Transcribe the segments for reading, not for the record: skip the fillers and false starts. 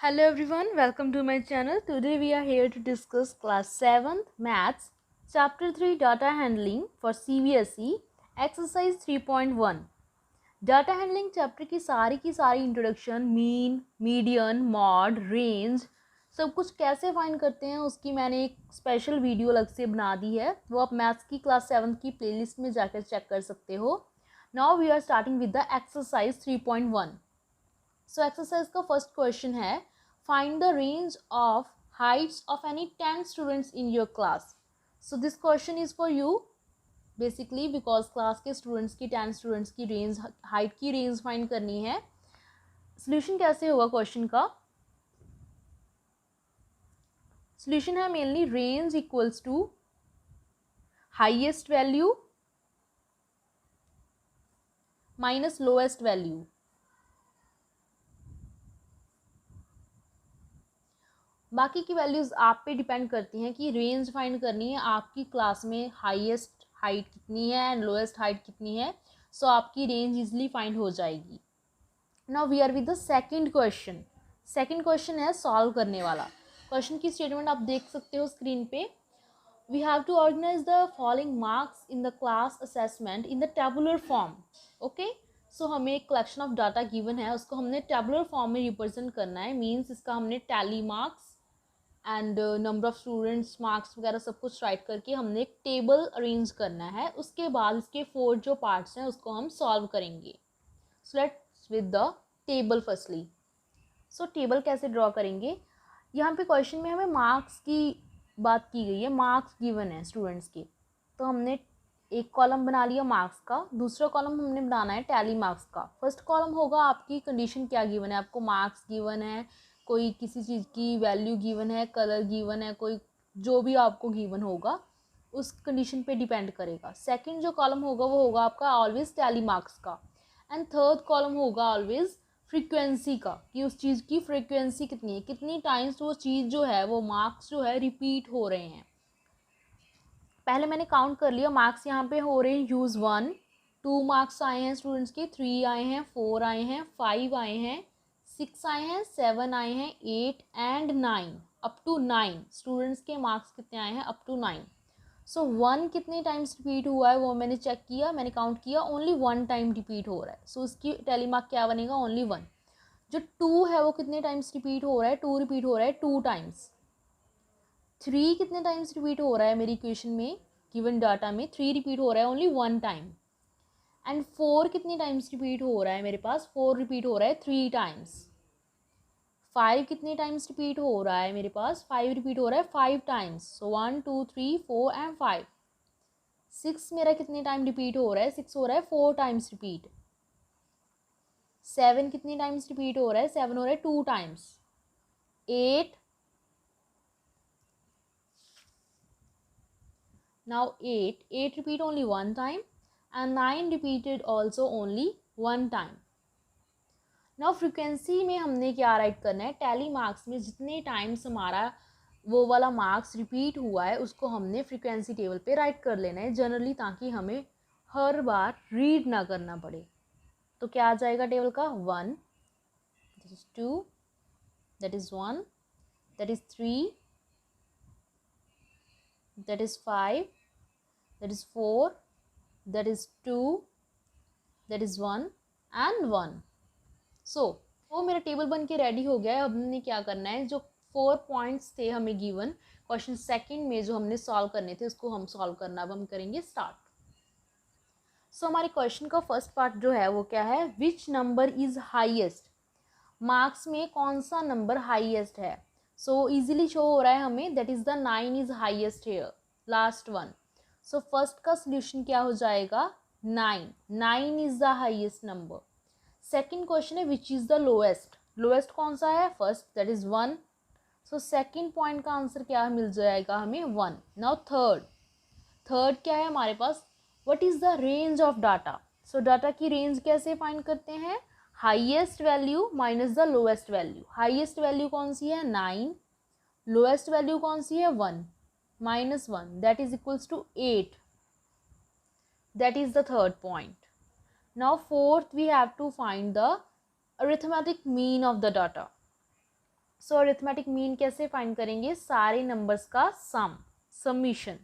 Hello everyone, welcome to my channel. Today we are here to discuss class 7th maths chapter 3 data handling for CBSE exercise 3.1. Data handling chapter की सारी introduction, mean, median, mod, range सब कुछ कैसे find करते हैं उसकी मैंने एक स्पेशल वीडियो अलग से बना दी है। वो आप मैथ्स की क्लास 7 की प्लेलिस्ट में जाकर चेक कर सकते हो। Now we are starting with the exercise 3.1। So exercise का फर्स्ट क्वेश्चन है, find the range of heights of any 10 students in your class. So this question is for you basically because class के students की 10 students की range, height की range find करनी है। Solution कैसे होगा क्वेश्चन का? सोल्यूशन है mainly range equals to highest value minus lowest value. बाकी की वैल्यूज आप पे डिपेंड करती हैं कि रेंज फाइंड करनी है आपकी क्लास में हाईएस्ट हाइट कितनी है एंड लोएस्ट हाइट कितनी है। सो आपकी रेंज इजिली फाइंड हो जाएगी। Now we are with the second question. Second question है सॉल्व करने वाला। क्वेश्चन की स्टेटमेंट आप देख सकते हो स्क्रीन पे। We have to organise the following marks in the class assessment in the tabular form. Okay, so हमें एक कलेक्शन ऑफ डाटा गिवन है, उसको हमने टेबुलर फॉर्म में रिप्रेजेंट करना है। मीन्स इसका हमने tally marks and number of students, marks वगैरह सब कुछ राइट करके हमने एक टेबल अरेंज करना है। उसके बाद इसके 4 जो पार्ट्स हैं उसको हम सॉल्व करेंगे। So let's with the table firstly. So table कैसे ड्रॉ करेंगे? यहाँ पे क्वेश्चन में हमें मार्क्स की बात की गई है, मार्क्स गिवन है स्टूडेंट्स के। तो हमने एक कॉलम बना लिया मार्क्स का, दूसरा कॉलम हमने बनाना है टैली मार्क्स का। फर्स्ट कॉलम होगा आपकी कंडीशन क्या गिवन है, आपको मार्क्स गिवन है, कोई किसी चीज़ की वैल्यू गिवन है, कलर गिवन है, कोई जो भी आपको गिवन होगा उस कंडीशन पे डिपेंड करेगा। सेकंड जो कॉलम होगा वो होगा आपका ऑलवेज टैली मार्क्स का। एंड थर्ड कॉलम होगा ऑलवेज फ्रीक्वेंसी का, कि उस चीज़ की फ्रीक्वेंसी कितनी है, कितनी टाइम्स वो चीज़ जो है, वो मार्क्स जो है रिपीट हो रहे हैं। पहले मैंने काउंट कर लिया, मार्क्स यहाँ पे हो रहे हैं यूज़ 1, 2 मार्क्स आए हैं स्टूडेंट्स के, 3 आए हैं, 4 आए हैं, 5 आए हैं, 6 आए हैं, 7 आए हैं, 8 एंड 9, अप टू 9 स्टूडेंट्स के मार्क्स कितने आए हैं, अप टू 9। सो 1 कितने टाइम्स रिपीट हुआ है वो मैंने चेक किया, मैंने काउंट किया, ओनली 1 टाइम रिपीट हो रहा है। सो उसकी टैली मार्क क्या बनेगा, ओनली 1। जो 2 है वो कितने टाइम्स रिपीट हो रहा है, 2 रिपीट हो रहा है 2 टाइम्स। 3 कितने टाइम्स रिपीट हो रहा है मेरी इक्वेशन में, गिवन डाटा में 3 रिपीट हो रहा है ओनली 1 टाइम। एंड 4 कितने टाइम्स रिपीट हो रहा है मेरे पास, 4 रिपीट हो रहा है 3 टाइम्स। 5 कितने टाइम्स रिपीट हो रहा है मेरे पास, 5 रिपीट हो रहा है 5 टाइम्स। So 1 2 3 4 and 5। 6 मेरा कितने टाइम रिपीट हो रहा है, 6 हो रहा है 4 टाइम्स रिपीट। 7 कितने टाइम्स रिपीट हो रहा है, 7 हो रहा है 2 times. 8, now 8 repeat only 1 time and 9 repeated also only 1 time. now frequency में हमने क्या राइट करना है, टैली मार्क्स में जितने टाइम्स हमारा वो वाला मार्क्स रिपीट हुआ है उसको हमने फ्रीक्वेंसी टेबल पे राइट कर लेना है जनरली, ताकि हमें हर बार रीड ना करना पड़े। तो क्या आ जाएगा टेबल का, 1, that is 2, that is 1, that is 3, that is 5, that is 4, that is 2, that is 1 and 1. सो वो मेरा टेबल बन के रेडी हो गया है। अब हमने क्या करना है, जो 4 पॉइंट्स थे हमें गिवन क्वेश्चन सेकंड में जो हमने सॉल्व करने थे उसको हम सॉल्व करना अब हम करेंगे स्टार्ट। सो हमारे क्वेश्चन का फर्स्ट पार्ट जो है वो क्या है, which number is highest, marks में कौन सा नंबर हाईएस्ट है। सो इजीली शो हो रहा है हमें, that is the 9 is highest here, last one. So first का सोल्यूशन क्या हो जाएगा, 9 is the highest number. Second question है which is the lowest, lowest कौन सा है, first, that is 1। So second point का आंसर क्या मिल जाएगा हमें, 1। नाउ थर्ड क्या है हमारे पास, what is the range of data. So data की रेंज कैसे फाइंड करते हैं, highest value minus the lowest value. Highest value कौन सी है, 9, लोएस्ट वैल्यू कौन सी है, 1, minus 1 that is equals to 8। That is the third point. Now fourth we have to find the arithmetic mean of the data. So arithmetic mean कैसे find करेंगे, सारे numbers का सम, समीशन।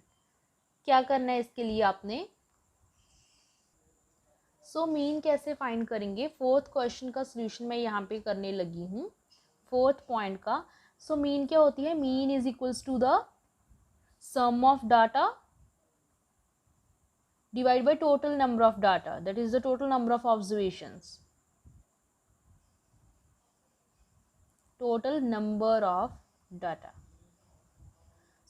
क्या करना है इसके लिए आपने, सो मीन कैसे फाइंड करेंगे, फोर्थ क्वेश्चन का सोल्यूशन मैं यहाँ पे करने लगी हूँ, फोर्थ पॉइंट का। सो मीन क्या होती है, mean is equals to the sum of data divided by total number of data, that is the total number of observations, total number of data।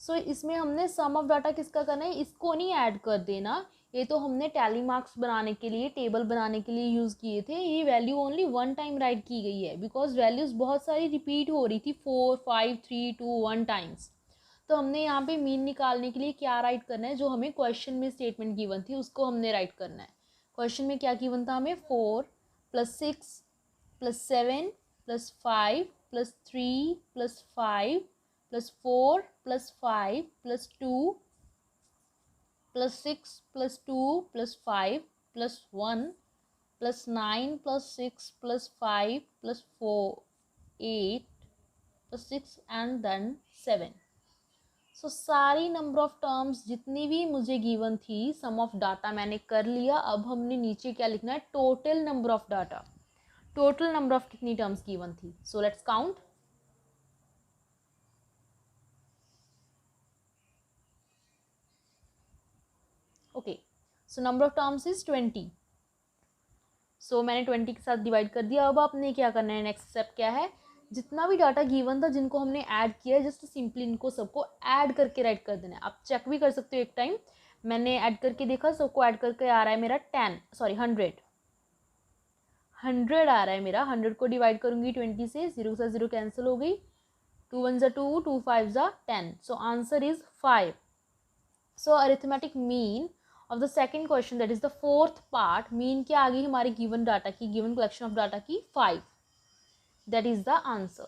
सो इसमें हमने सम ऑफ डाटा किसका करना है, इसको नहीं ऐड कर देना, ये तो हमने टैली मार्क्स बनाने के लिए, टेबल बनाने के लिए यूज़ किए थे। ये value only one time right की गई है, बिकॉज वैल्यूज़ बहुत सारी रिपीट हो रही थी, 4 5 3 2 1 टाइम्स। तो हमने यहाँ पे मीन निकालने के लिए क्या राइट करना है, जो हमें क्वेश्चन में स्टेटमेंट गिवन थी उसको हमने राइट करना है। क्वेश्चन में क्या गिवन था हमें, 4 + 6 + 7 + 5 + 3 + 5 + 4 + 5 + 2 + 6 + 2 + 5 + 1 + 9 + 6 + 5 + 4 8 + 6 and then 7। सो सारी नंबर ऑफ टर्म्स जितनी भी मुझे गिवन थी, सम ऑफ डाटा मैंने कर लिया। अब हमने नीचे क्या लिखना है, total number of data, total number of कितनी टर्म्स गिवन थी। So let's count. Okay, so number of terms is 20। सो मैंने 20 के साथ डिवाइड कर दिया। अब आपने क्या करना है, नेक्स्ट स्टेप क्या है, जितना भी डाटा गिवन था जिनको हमने ऐड किया है, जस्ट सिंपली इनको सबको ऐड करके राइट कर देना है। आप चेक भी कर सकते हो एक टाइम, मैंने ऐड करके देखा, सबको ऐड करके आ रहा है मेरा 100 आ रहा है मेरा। 100 को डिवाइड करूंगी 20 से, 0 से 0 कैंसिल हो गई, 2 1 ज़ा 2, 2 5 ज़ा 10। So answer is 5। So arithmetic mean of the second question, that is the fourth part, mean क्या आ गई हमारी गिवन डाटा की, गिवन कलेक्शन ऑफ डाटा की 5, that is the answer.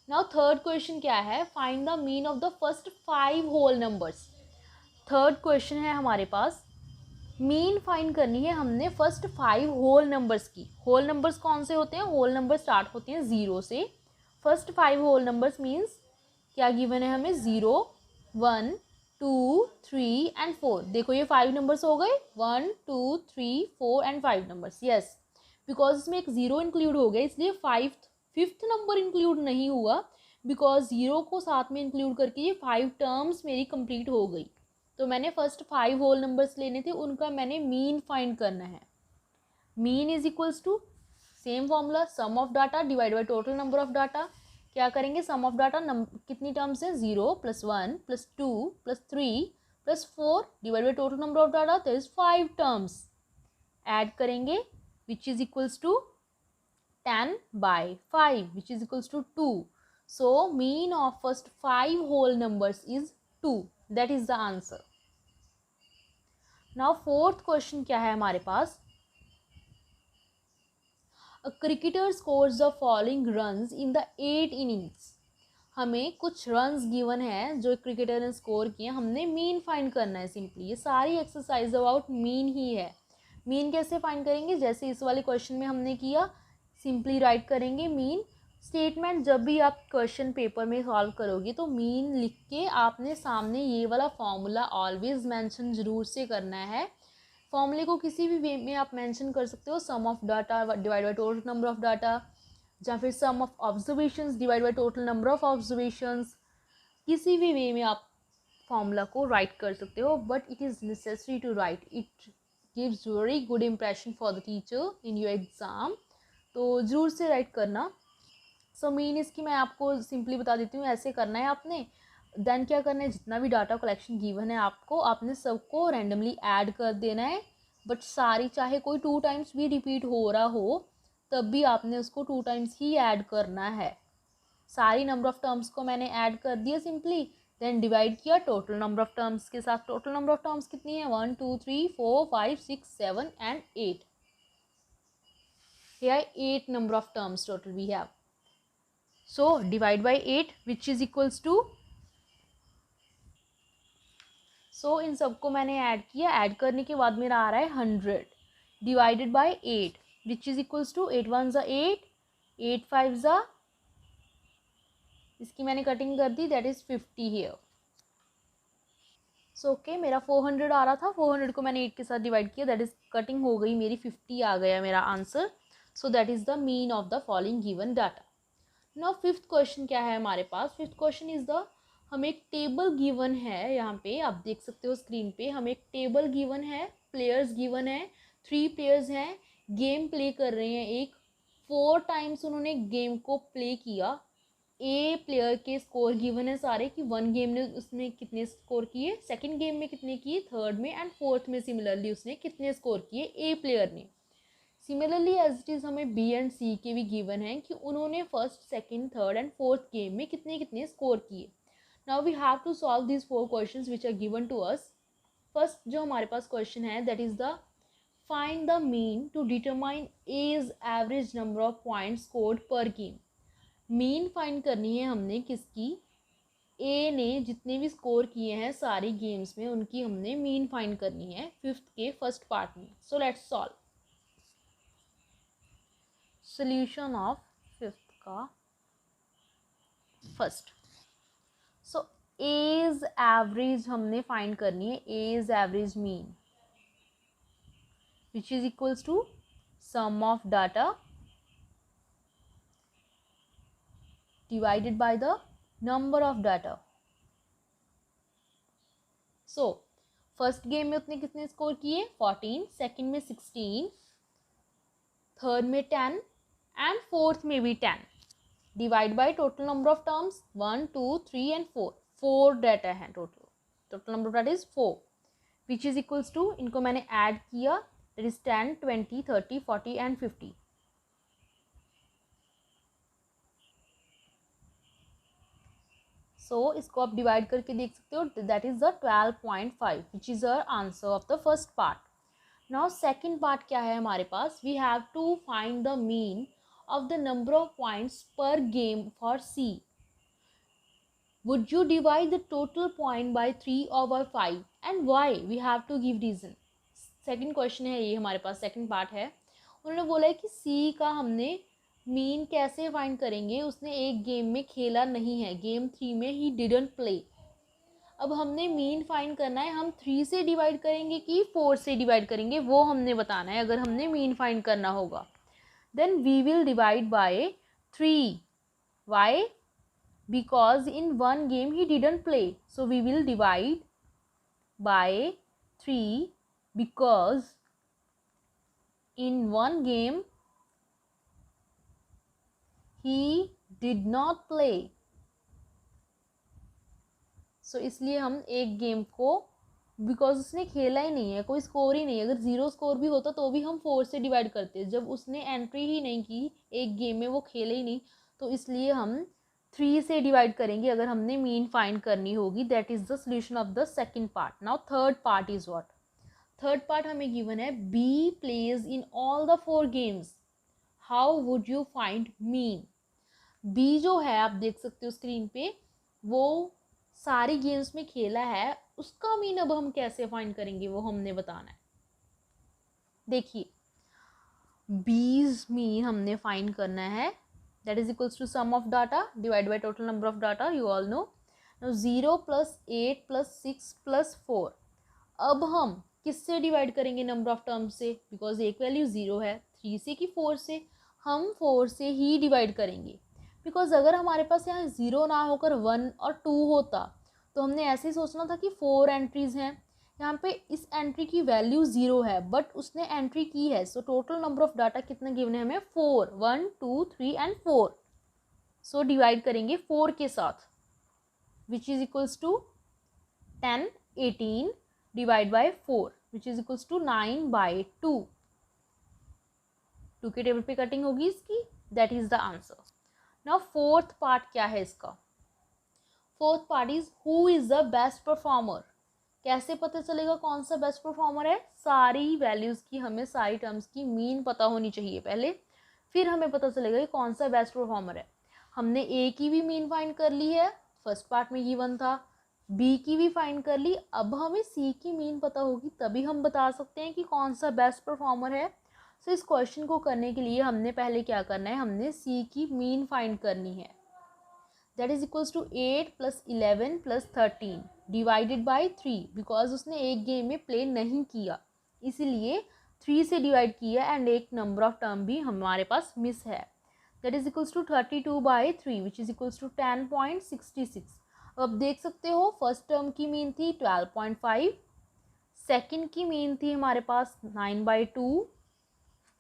Now third question क्या है, find the mean of the first 5 whole numbers. Third question है हमारे पास, मीन फाइंड करनी है हमने फर्स्ट 5 होल नंबर्स की। होल नंबर्स कौन से होते हैं, होल नंबर स्टार्ट होते हैं 0 से। फर्स्ट 5 होल नंबर्स मीन्स क्या गिवन है हमें, 0 1 2 3 एंड 4। देखो ये 5 नंबर्स हो गए, 1 2 3 4 एंड 5 नंबर्स। यस, बिकॉज इसमें एक 0 इंक्लूड हो गया, इसलिए फिफ्थ नंबर इंक्लूड नहीं हुआ, बिकॉज 0 को साथ में इंक्लूड करके ये 5 टर्म्स मेरी कंप्लीट हो गई। तो मैंने फर्स्ट 5 होल नंबर्स लेने थे, उनका मैंने मीन फाइंड करना है। Mean is equals to same formula, sum of data divide by total number of data. क्या करेंगे, सम ऑफ डाटा कितनी टर्म्स है, 0 + 1 + 2 + 3 + 4 divide by total number of data, that is 5 terms. Add करेंगे which is equals to 10/5 which is equals to 2. So mean of first 5 whole numbers is 2. That is the answer. Now fourth question क्या है हमारे पास, a cricketer scores the following runs in the 8 innings। हमें कुछ runs given है जो cricketer ने score किए, हमने मीन फाइंड करना है। सिंपली ये सारी एक्सरसाइज अबाउट मीन ही है। मीन कैसे फाइंड करेंगे, जैसे इस वाले क्वेश्चन में हमने किया, सिंपली राइट करेंगे मीन स्टेटमेंट। जब भी आप क्वेश्चन पेपर में सॉल्व करोगे तो मीन लिख के आपने सामने ये वाला फॉर्मूला ऑलवेज मेंशन जरूर से करना है। फॉर्मूले को किसी भी वे में आप मेंशन कर सकते हो, sum of data divide by total number of data, या फिर sum of observations divide by total number of observations. किसी भी वे में आप फॉर्मूला को राइट कर सकते हो, but it is necessary to write, it gives very good impression for the teacher in your exam. तो ज़रूर से राइट करना। सो मीन इसकी मैं आपको सिंपली बता देती हूँ, ऐसे करना है आपने। देन क्या करना है, जितना भी डाटा कलेक्शन गिवन है आपको, आपने सबको रैंडमली ऐड कर देना है। बट सारी, चाहे कोई 2 टाइम्स भी रिपीट हो रहा हो, तब भी आपने उसको 2 टाइम्स ही ऐड करना है। सारी नंबर ऑफ टर्म्स को मैंने ऐड कर दिया सिंपली, देन डिवाइड किया टोटल नंबर ऑफ टर्म्स के साथ। टोटल नंबर ऑफ टर्म्स कितनी है, 1 2 3 4 5 6 7 and 8। Here 8 number of terms total we have. So divide by 8 which is equals to, so इन सबको मैंने ऐड किया, ऐड करने के बाद मेरा आ रहा है 100 divided by 8 which is equals to 8 1 ज़ा 8, 8 5 ज़ा इसकी मैंने कटिंग कर दी, that is 50 here. So okay, मेरा 400 आ रहा था, 400 को मैंने 8 के साथ डिवाइड किया, दैट इज़ कटिंग हो गई मेरी, 50 आ गया मेरा answer. So that is the mean of the following given data. Now fifth question क्या है हमारे पास? फिफ्थ क्वेश्चन इज द, हमें एक टेबल गिवन है, यहाँ पे आप देख सकते हो स्क्रीन पे, हमें एक टेबल गिवन है, प्लेयर्स गिवन है, 3 प्लेयर्स हैं, गेम प्ले कर रहे हैं, एक 4 टाइम्स उन्होंने गेम को प्ले किया। ए प्लेयर के स्कोर गिवन है सारे, कि 1 गेम में उसने कितने स्कोर किए, सेकंड गेम में कितने किए, थर्ड में एंड फोर्थ में सिमिलरली उसने कितने स्कोर किए ए प्लेयर ने। सिमिलरली एज इट इज़ हमें बी एंड सी के भी गिवन है कि उन्होंने first, second, third and fourth game में कितने कितने स्कोर किए। Now we have to solve this 4 questions which are given to us. First जो हमारे पास क्वेश्चन है, that is the find the mean to determine as average number of points scored per game. Mean find करनी है हमने किसकी? ए ने जितने भी स्कोर किए हैं सारी गेम्स में, उनकी हमने मीन फाइंड करनी है फिफ्थ के फर्स्ट पार्ट में। So let's solve. Solution of fifth का फर्स्ट, सो एज एवरेज हमने फाइंड करनी है, as average mean which is equals to sum of data divided by the number of data. So first game में उतने कितने score किए? 14, second में 16, third में 10 एंड फोर्थ में भी 10, divide by total number of terms 1, 2, 3 and 4, 4 data है total number of data is 4 which is equals to, इनको मैंने ऐड किया, दैट इज 10, 20, 30, 40 एंड 50। सो इसको आप डिवाइड करके देख सकते हो, that is the 12.5 which is our answer of the first part. Now second part क्या है हमारे पास? We have to find the mean of the number of points per game for C. Would you divide the total point by 3 or by 5 and why? We have to give reason. Second question है ये हमारे पास, second part है। उन्होंने बोला है कि सी का हमने मीन कैसे फाइंड करेंगे, उसने एक गेम में खेला नहीं है, गेम 3 में ही डिडंट प्ले। अब हमने मीन फाइंड करना है, हम 3 से डिवाइड करेंगे कि 4 से डिवाइड करेंगे, वो हमने बताना है अगर हमने मीन फाइंड करना होगा। Then we will divide by 3। Why? Because in 1 game he didn't play, so we will divide by 3 because in 1 game he did not play. So इसलिए हम एक गेम को, बिकॉज उसने खेला ही नहीं है, कोई स्कोर ही नहीं है, अगर 0 स्कोर भी होता तो भी हम 4 से डिवाइड करते, जब उसने एंट्री ही नहीं की एक गेम में, वो खेले ही नहीं, तो इसलिए हम 3 से डिवाइड करेंगे अगर हमने मीन फाइंड करनी होगी। That is the solution of the second part. Now third part is what? Third part हमें गिवन है, B plays in all the 4 games, how would you find mean? B जो है आप देख सकते हो स्क्रीन पे, वो सारी गेम्स में खेला है, उसका मीन अब हम कैसे फाइंड करेंगे वो हमने बताना है। देखिए बीज मीन हमने फाइंड करना है, that is equals to sum of data divide by total number of data, you all know. 0 + 8 + 6 + 4। अब हम किससे डिवाइड करेंगे? नंबर ऑफ टर्म्स से, बिकॉज एक वैल्यू 0 है, 3 से कि 4 से? हम 4 से ही डिवाइड करेंगे, बिकॉज अगर हमारे पास यहाँ 0 ना होकर 1 और 2 होता तो हमने ऐसे ही सोचना था कि 4 एंट्रीज हैं, यहाँ पे इस एंट्री की वैल्यू 0 है बट उसने एंट्री की है, so total number of data कितना गिवन है हमें? 4, 1, 2, 3 एंड 4। सो डिवाइड करेंगे 4 के साथ, which is equals to 10, 18 divide by 4 which is equals to 9/2। 2 के टेबल पे कटिंग होगी इसकी, that is the answer. Now fourth part क्या है इसका? Fourth part is who is the best performer. कैसे पता चलेगा कौन सा बेस्ट परफॉर्मर है? सारी वैल्यूज की हमें, सारी टर्म्स की मीन पता होनी चाहिए पहले, फिर हमें पता चलेगा कि कौन सा बेस्ट परफॉर्मर है। हमने ए की भी मीन फाइंड कर ली है, फर्स्ट पार्ट में गिवन था, बी की भी फाइंड कर ली, अब हमें सी की मीन पता होगी तभी हम बता सकते हैं कि कौन सा बेस्ट परफॉर्मर है। सो इस क्वेश्चन को करने के लिए हमने पहले क्या करना है? हमने सी की मीन फाइंड करनी है। That is equals to 8 + 11 + 13 divided by 3, because उसने एक गेम में प्ले नहीं किया इसीलिए 3 से डिवाइड किया एंड एक नंबर ऑफ टर्म भी हमारे पास मिस है। That is equals to 32/3 which is equals to 10.66। अब देख सकते हो फर्स्ट टर्म की मीन थी 12.5, सेकेंड की मीन थी हमारे पास 9/2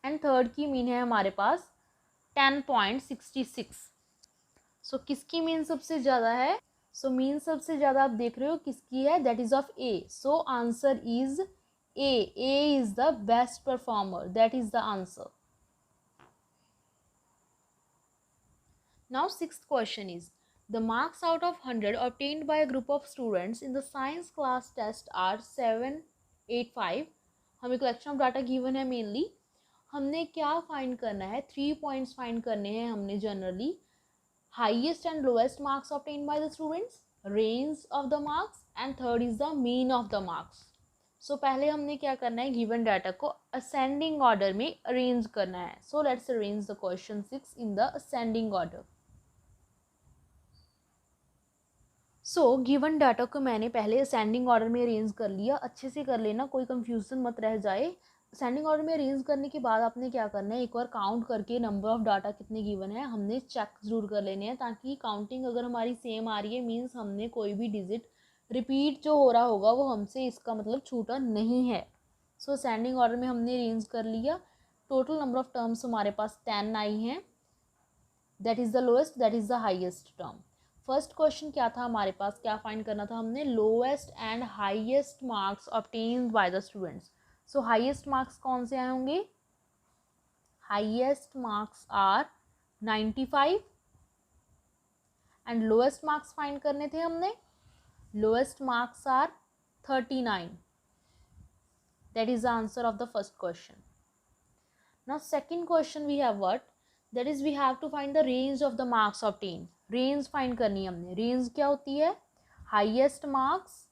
एंड थर्ड की मीन है हमारे पास 10.66। सो किसकी मीन सबसे ज़्यादा है? सो मीन सबसे ज़्यादा आप देख रहे हो किसकी है, that is of A. So answer is a is the best performer, that is the answer. Now sixth question is, the marks out of 100 obtained by a group of students in the science class test are 785। हमें collection of data given है mainly, हमने क्या find करना है, 3 points find करने हैं हमने generally. Highest and lowest marks obtained by the students, range of the marks and third is the mean of the marks। सो पहले हमने क्या करना है, गिवन डाटा को असेंडिंग ऑर्डर में अरेंज करना है। So let's arrange the question 6 in the ascending order. So given data को मैंने पहले असेंडिंग ऑर्डर में अरेंज कर लिया, अच्छे से कर लेना, कोई कंफ्यूजन मत रह जाए। असेंडिंग ऑर्डर में अरेंज करने के बाद आपने क्या करना है, एक बार काउंट करके नंबर ऑफ डाटा कितने गिवन है हमने चेक ज़रूर कर लेने हैं, ताकि काउंटिंग अगर हमारी सेम आ रही है मीन्स हमने कोई भी डिजिट रिपीट जो हो रहा होगा वो हमसे इसका मतलब छूटा नहीं है। सो असेंडिंग ऑर्डर में हमने अरेंज कर लिया। टोटल नंबर ऑफ टर्म्स हमारे पास 10 आई हैं, that is the lowest, that is the highest term. First question क्या था हमारे पास, क्या फाइंड करना था हमने, lowest and highest marks obtained by the students. So highest marks कौन से आए होंगे, highest marks are 95 and lowest marks find करने थे हमने, lowest marks are 39। That is the answer of the first question. Now second question we have what, that is we have to find the range of the marks obtained. Range find करनी है हमने। Range क्या होती है, highest marks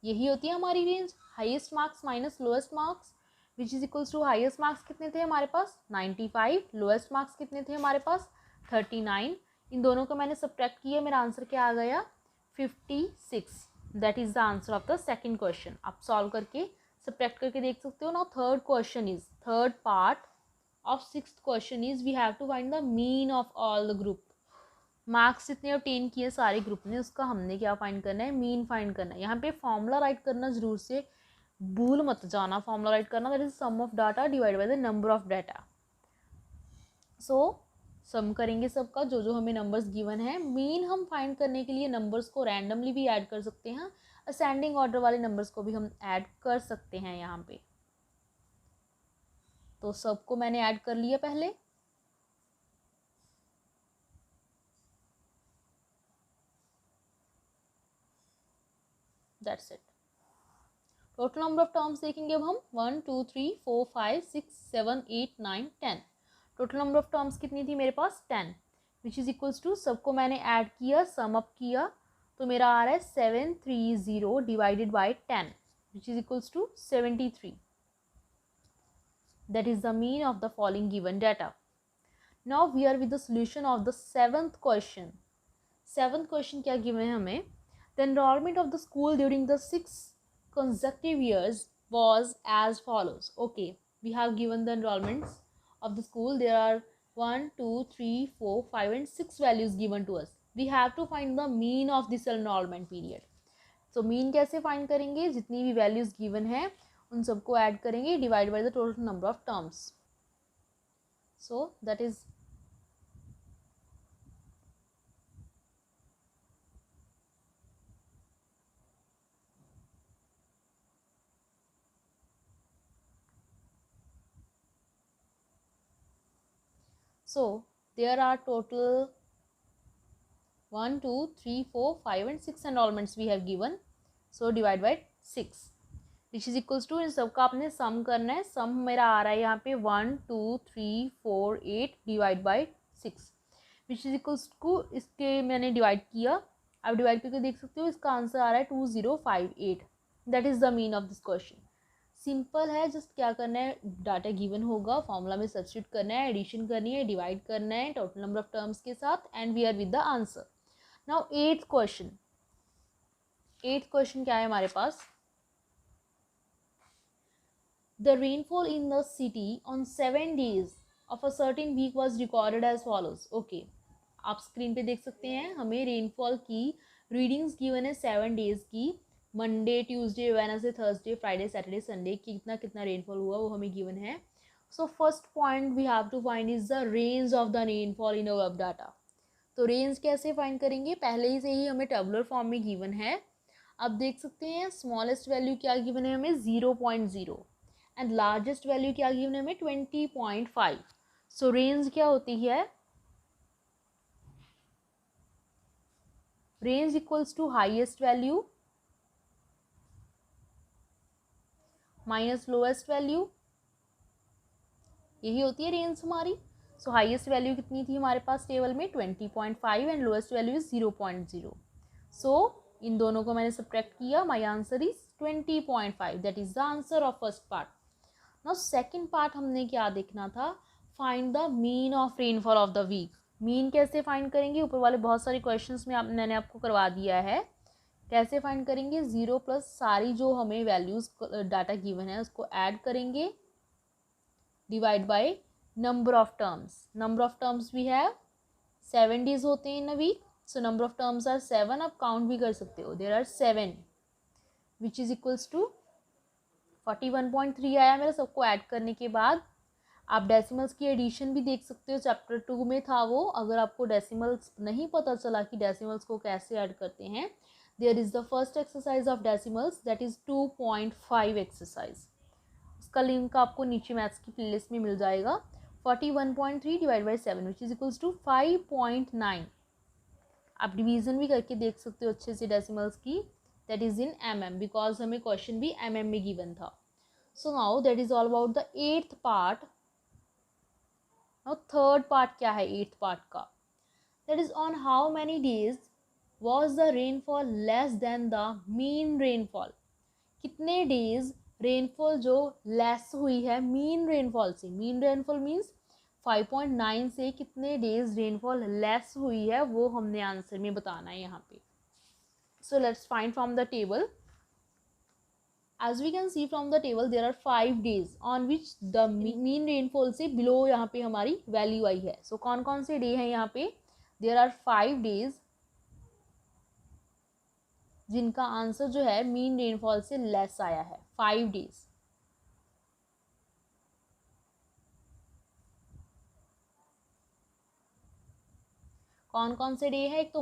यही होती है हमारी range, highest marks minus lowest marks which is equals to highest marks कितने थे हमारे पास 95, लोएस्ट मार्क्स कितने थे हमारे पास 39। इन दोनों को मैंने सब्ट्रैक्ट किया, मेरा आंसर क्या आ गया 56। That is the answer of the second question. आप सॉल्व करके सब्ट्रैक्ट करके देख सकते हो। Now third question is, third part of sixth question is we have to find the mean of all the group. Marks जितने obtain किए सारे group ने उसका हमने क्या फाइंड करना है, मीन फाइंड करना है। यहाँ पे फॉर्मूला राइट करना जरूर से भूल मत जाना, फॉर्मूला राइट करना, that is sum of data divide by the number of data. So sum करेंगे सबका जो जो हमें नंबर्स गिवन है। मीन हम फाइंड करने के लिए नंबर्स को रैंडमली भी ऐड कर सकते हैं, असेंडिंग ऑर्डर वाले नंबर्स को भी हम ऐड कर सकते हैं यहाँ पे। तो सबको मैंने ऐड कर लिया पहले। That's it. Total number of terms देखेंगे अब हम 1 2 3 4 5 6 7 8 9 10। टोटल नंबर ऑफ टर्म्स कितनी थी मेरे पास 10 विच इज इक्वल्स टू, सबको मैंने ऐड किया, सम अप किया, तो मेरा आ रहा है 730 divided by 10 which is equals to 73। That is the mean of the following given data. Now we are with the solution of the seventh question. Seventh question क्या given है हमें, the enrolment of the school during the 6 consecutive years was as follows. Okay, we have given the enrollments of the school. There are 1 2 3 4 5 and 6 values given to us. We have to find the mean of this enrollment period. So mean कैसे find करेंगे, जितनी भी values given है उन सबको add करेंगे, divide by the total number of terms. So that is so there are total 1 2 3 4 5 and 6 enrollments we have given. So divide by 6 which is equals to, इन सबका आपने सम करना है। सम मेरा आ रहा है यहाँ पे 1 2 3 4 8 divide by 6 which is equals to, इसके मैंने डिवाइड किया, आप डिवाइड करके देख सकते हो, इसका आंसर आ रहा है 2058। That is the mean of this question. Simple है, जस्ट क्या करना है, डाटा गिवन होगा, फॉर्मूला में सब्स्टिट्यूट करना है, एडिशन करनी है, डिवाइड करना है टोटल नंबर ऑफ टर्म्स के साथ, and we are with the answer. Now eighth question क्या है हमारे पास, the rainfall in the city on 7 days of a certain week was recorded as follows. Okay, आप स्क्रीन पे देख सकते हैं, हमें रेनफॉल की रीडिंग्स गिवन है 7 days की, Monday, Tuesday, Wednesday, Thursday, Friday, Saturday, Sunday, कितना कितना रेनफॉल हुआ वो हमें गिवन है। So first point we have to find is the range of the rainfall in web data. तो रेंज कैसे फाइंड करेंगे, पहले ही से ही हमें टेबुलर फॉर्म में गिवन है। अब देख सकते हैं स्मॉलेस्ट वैल्यू क्या गिवन है हमें 0.0 एंड लार्जेस्ट वैल्यू क्या गिवन है हमें 20.5। सो रेंज क्या होती है, range equals to highest value minus lowest value, यही होती है रेंज हमारी। सो हाईएस्ट वैल्यू कितनी थी हमारे पास टेबल में 20.5 and lowest value is 0.0। So इन दोनों को मैंने सब्ट्रैक्ट किया, my answer is 20.5, that is the answer of first part. Now second part हमने क्या देखना था, find the mean of rainfall of the week. मीन कैसे फाइंड करेंगे, ऊपर वाले बहुत सारे क्वेश्चंस में मैंने आपको करवा दिया है, कैसे फाइंड करेंगे, 0 प्लस सारी जो हमें वैल्यूज डाटा गिवन है उसको ऐड करेंगे, divide by number of terms we have 7 days होते हैं in a week, so number of terms are 7, आप काउंट भी कर सकते हो, there are 7 which is equals to 41.3 आया मेरा सबको ऐड करने के बाद। आप डेसिमल्स की एडिशन भी देख सकते हो, चैप्टर 2 में था वो, अगर आपको डेसिमल्स नहीं पता चला कि डेसिमल्स को कैसे ऐड करते हैं, there is the first exercise of decimals, that is 2.5 exercise, इसका लिंक आपको नीचे मैथ्स की प्लेलिस्ट में मिल जाएगा। 41.3 divide by 7 which is equals to 5.9। आप डिवीजन भी करके देख सकते हो अच्छे से डेसिमल्स की, that is in mm because हमें क्वेश्चन भी mm में गिवन था। So now that is all about the 8th part. Now third part क्या है 8th पार्ट का, that is on how many days was the rainfall less than the mean rainfall. कितने days rainfall जो less हुई है mean rainfall से, mean rainfall means 5.9 से कितने डेज रेनफॉल लेस हुई है वो हमने आंसर में बताना है यहाँ पे। So let's find from the table, as we can see from the table there are 5 days on which the mean rainfall से below यहाँ पे हमारी वैल्यू आई है। so कौन कौन से डे हैं यहाँ पे, there are 5 days जिनका आंसर जो है मीन रेनफॉल से लेस आया है, 5 days। कौन कौन से डे है, एक तो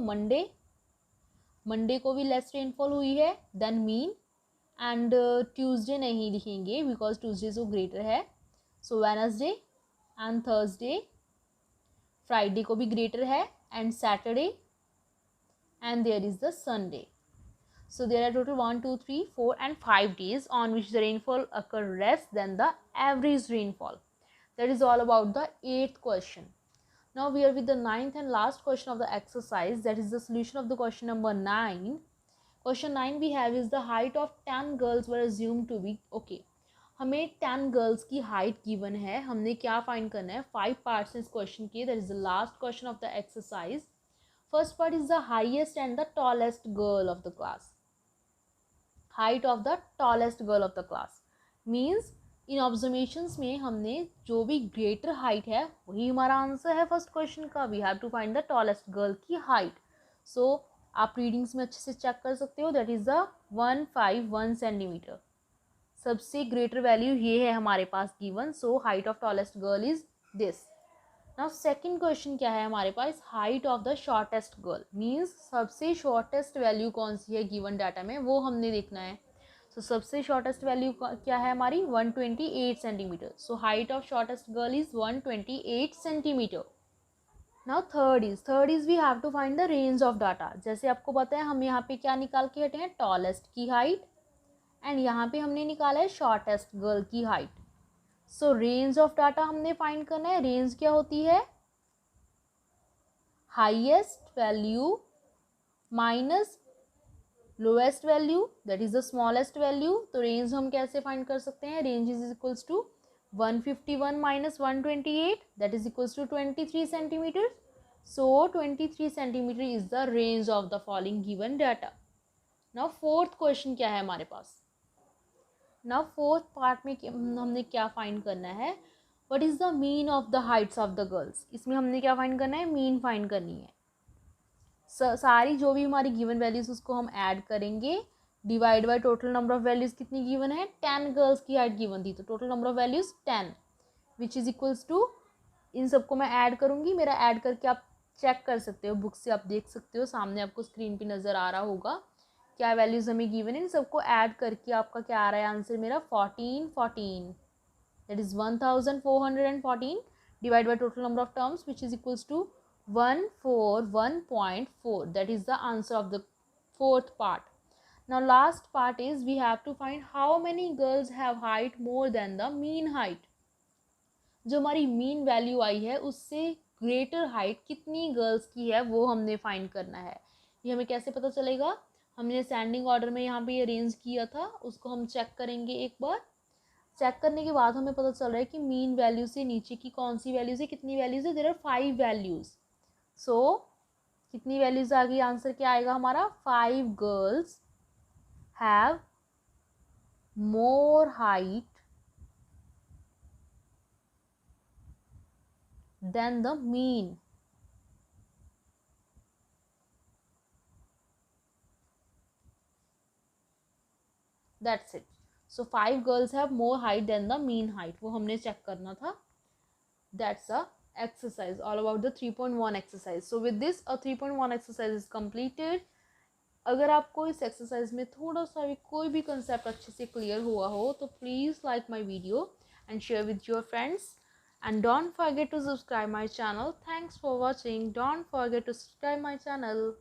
मंडे को भी लेस रेनफॉल हुई है देन मीन, एंड ट्यूसडे नहीं लिखेंगे बिकॉज ट्यूसडे जो ग्रेटर है। So Wednesday and Thursday, Friday को भी ग्रेटर है, and Saturday, and there is the Sunday. So there are total 1 2 3 4 and 5 days on which the rainfall occur less than the average rainfall. That is all about the 8th question. Now we are with the 9th and last question of the exercise, that is the solution of the question number 9. Question 9 we have is the height of 10 girls were assumed to be, okay, हमें 10 girls की height given है, हमने क्या find करना है, 5 parts इस question के, that is the last question of the exercise. First part is the highest and the tallest girl of the class, height of the tallest girl of the class means in observations में हमने जो भी greater height है वही हमारा answer है first question का, we have to find the tallest girl की हाइट। सो आप रीडिंग्स में अच्छे से चेक कर सकते हो, दैट इज द 151 सेंटीमीटर, सबसे ग्रेटर वैल्यू ये है हमारे पास given, so height of tallest girl is this. Now second question क्या है हमारे पास, height of the shortest girl means सबसे शॉर्टेस्ट वैल्यू कौन सी है गिवन डाटा में वो हमने देखना है। सो सबसे शॉर्टेस्ट वैल्यू क्या है हमारी 128 centimetre, so height of shortest girl is 128 centimetre. Now third is we have to find the range of data. जैसे आपको पता है हम यहाँ पे क्या निकाल के हटे हैं, टॉलेस्ट की हाइट, एंड यहाँ पे हमने निकाला है शॉर्टेस्ट गर्ल की height. So range of data हमने फाइंड करना है, रेंज क्या होती है, highest value minus lowest value that is the smallest value, तो रेंज हम कैसे फाइंड कर सकते हैं, range is equals to 151 minus 128 that is equals to 23 centimetre. So 23 centimeter is the range of the following given data. Now fourth question क्या है हमारे पास. Now fourth part में हमने क्या फाइंड करना है, what is the mean of the heights of the girls. इसमें हमने क्या फाइंड करना है, मीन फाइंड करनी है. सारी जो भी हमारी गिवन वैल्यूज उसको हम ऐड करेंगे, divide by total number of values कितनी गिवन है, 10 गर्ल्स की हाइट गिवन थी, तो total number of values 10 which is equals to, इन सबको मैं ऐड करूँगी, मेरा ऐड करके आप चेक कर सकते हो, बुक से आप देख सकते हो, सामने आपको स्क्रीन पे नज़र आ रहा होगा क्या वैल्यूज हमें गिवन है. इन सबको ऐड करके आपका क्या आ रहा है आंसर मेरा 14 that is 1414 divide by total number of terms which is equals to 141.4. that is the answer of the fourth part. Now last part is we have to find how many girls have height more than the mean height. जो हमारी mean value आई है उससे greater height कितनी girls की है वो हमने find करना है. ये हमें कैसे पता चलेगा, हमने सेंडिंग ऑर्डर में यहाँ पे ये अरेंज किया था, उसको हम चेक करेंगे एक बार. चेक करने के बाद हमें पता चल रहा है कि मीन वैल्यू से नीचे की कौन सी वैल्यूज है, कितनी वैल्यूज है, देयर आर 5 वैल्यूज. सो कितनी वैल्यूज आ गई, आंसर क्या आएगा हमारा, 5 girls have more height than the mean. That's it. So 5 girls have more height than the mean height, वो हमने चेक करना था. That's a exercise all about the 3.1 exercise. So with this a 3.1 exercise is completed. अगर आपको इस exercise में थोड़ा सा भी कोई भी कंसेप्ट अच्छे से क्लियर हुआ हो तो please like my video and share with your friends, and don't forget to subscribe my channel. Thanks for watching. Don't forget to subscribe my channel.